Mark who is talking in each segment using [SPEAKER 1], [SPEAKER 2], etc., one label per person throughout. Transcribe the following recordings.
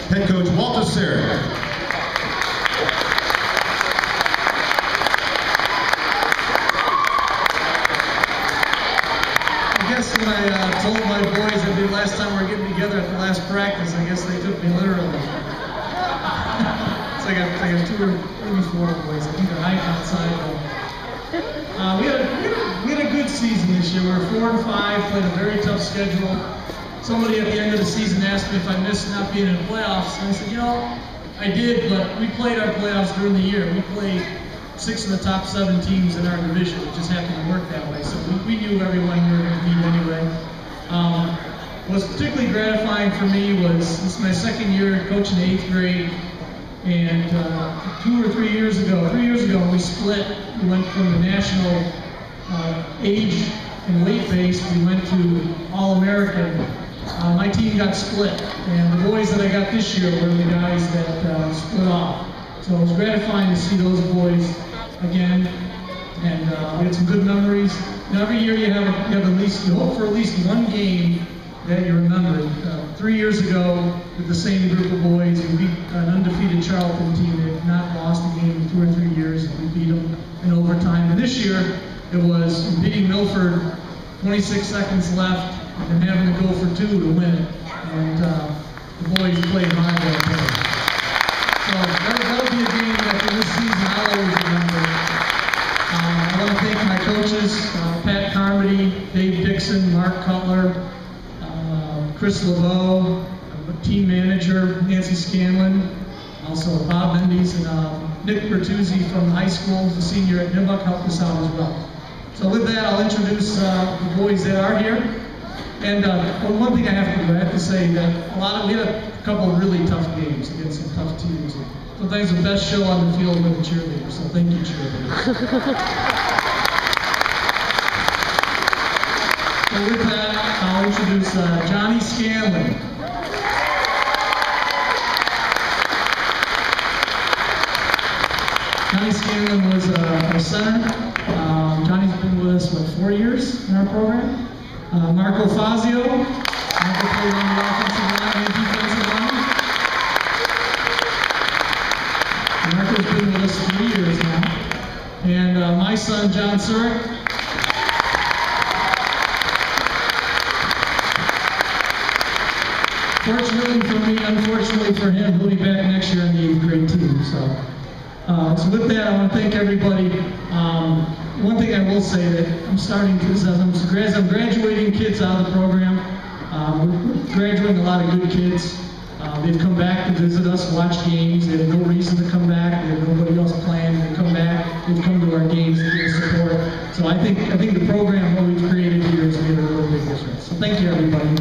[SPEAKER 1] head coach Walter Sarek.
[SPEAKER 2] When I told my boys that the last time we were getting together at the last practice, I guess they took me literally. It's like I got 2 or maybe 4 boys. I think they're hiding outside. We had a good season this year. We were 4-5, played a very tough schedule. Somebody at the end of the season asked me if I missed not being in the playoffs, and I said, you know, I did, but we played our playoffs during the year. We played 6 of the top 7 teams in our division. It just happened to work that way. So we knew everyone we were going to beat anyway. What's particularly gratifying for me was, this is my 2nd year coaching the 8th grade, and 2 or 3 years ago, when we split, we went from the national age and weight base, we went to All-American. My team got split, and the boys that I got this year were the guys that split off. So it was gratifying to see those boys again, and we had some good memories. And every year you hope for at least one game that you remember. 3 years ago, with the same group of boys, we beat an undefeated Charlton team that had not lost a game in 2 or 3 years, and we beat them in overtime. And this year, it was beating Milford, 26 seconds left, and having to go for 2 to win it. And the boys played hard that day. So that'll be a game that for this season I'll always remember. I want to thank my coaches, Pat Carmody, Dave Dixon, Mark Cutler, Chris LeBeau, team manager Nancy Scanlon, also Bob Mendes, and Nick Bertuzzi from high school, the senior at Nibbuck, helped us out as well. So with that, I'll introduce the boys that are here. And one thing I have to say that we had a couple of really tough games against some tough teams. Sometimes the best show on the field with the cheerleaders. So thank you, cheerleaders. So with that, I'll introduce Johnny Scanlon. Johnny Scanlon was our center. Johnny's been with us, what, 4 years in our program? Marco Fazio. Marco played on the offensive line and defensive line. Marco's been with us 3 years now. And my son, John Surek. Fortunately for me, unfortunately for him, he'll be back next year on the 8th grade team. So with that, I want to thank everybody. One thing I will say that I'm starting to, as I'm graduating kids out of the program, we're graduating a lot of good kids. They've come back to visit us, watch games. They have no reason to come back. They have nobody else planned. They come back. They've come to our games to give us support. So I think the program, what we've created here, has made a really big difference. So thank you, everybody.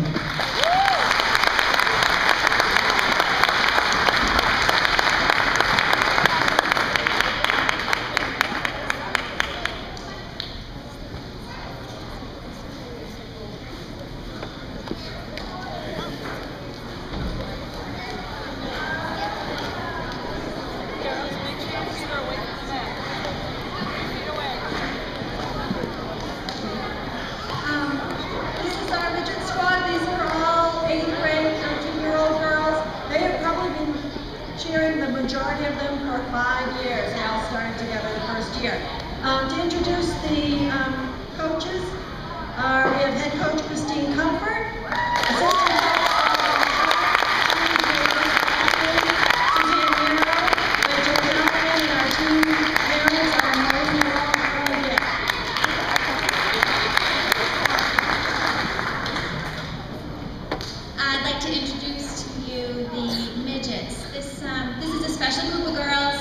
[SPEAKER 3] The majority of them for 5 years. They all started together the first year. To introduce the coaches, we have head coach Christine Comfort, assistant Suzanne Nero, Rachel Cameron, and our team parents are Martin and Earl.
[SPEAKER 4] I'd like to introduce to you the midgets. This is a special group of girls.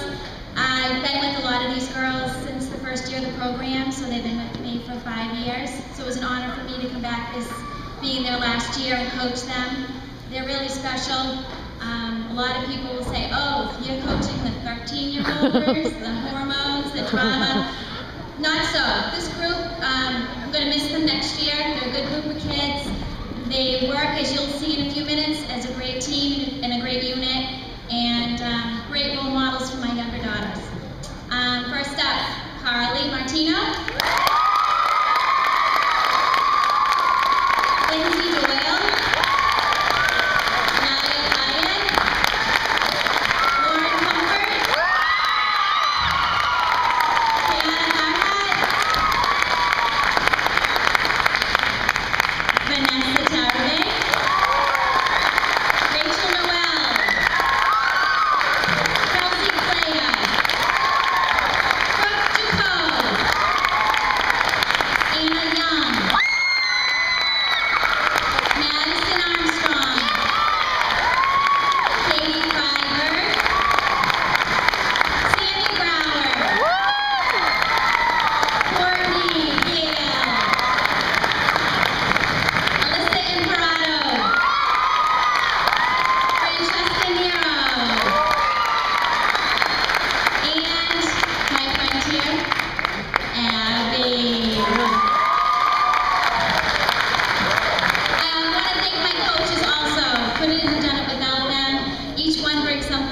[SPEAKER 4] I've been with a lot of these girls since the first year of the program, so they've been with me for 5 years. So it was an honor for me to come back this being their last year and coach them. They're really special. A lot of people will say, oh, you're coaching the 13-year-olders, the hormones, the drama. Not so. This group, I'm going to miss them next year. They're a good group of kids. They work, as you'll see in a few minutes, as a great team and a great unit, and great role models for my younger daughters. First up, Carly Martino, Lindsay Doyle, Nadia Ayed,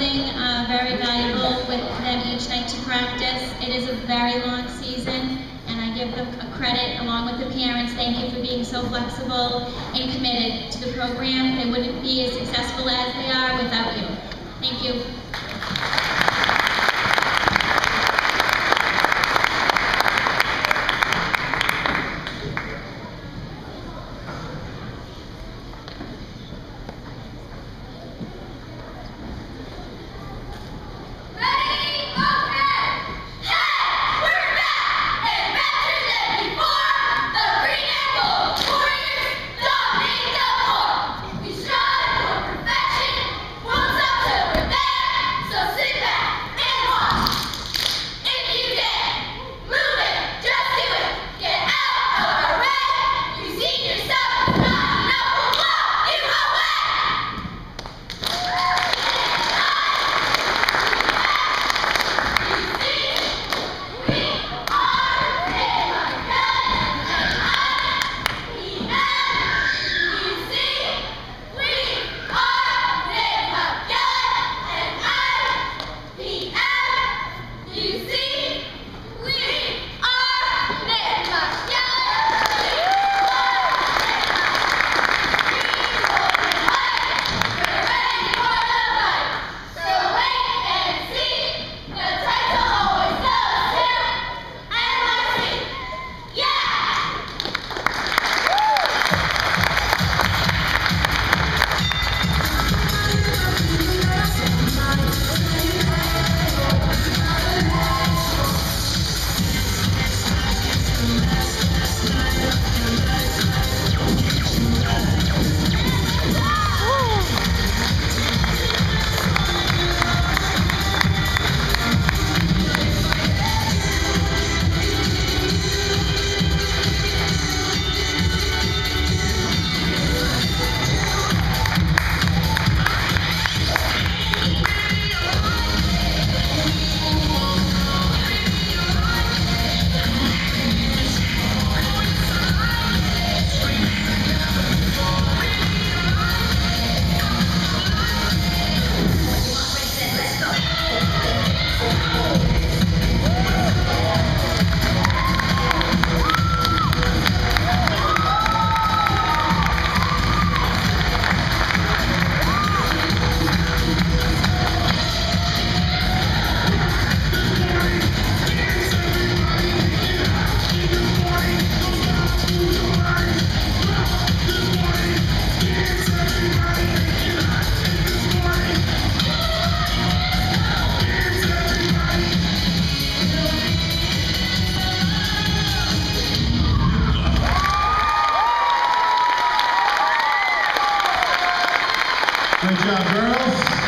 [SPEAKER 4] something very valuable with them each night to practice. It is a very long season, and I give them a credit along with the parents. Thank you for being so flexible and committed to the program. They wouldn't be as successful as they are without you. Thank you.
[SPEAKER 1] Good job, girls.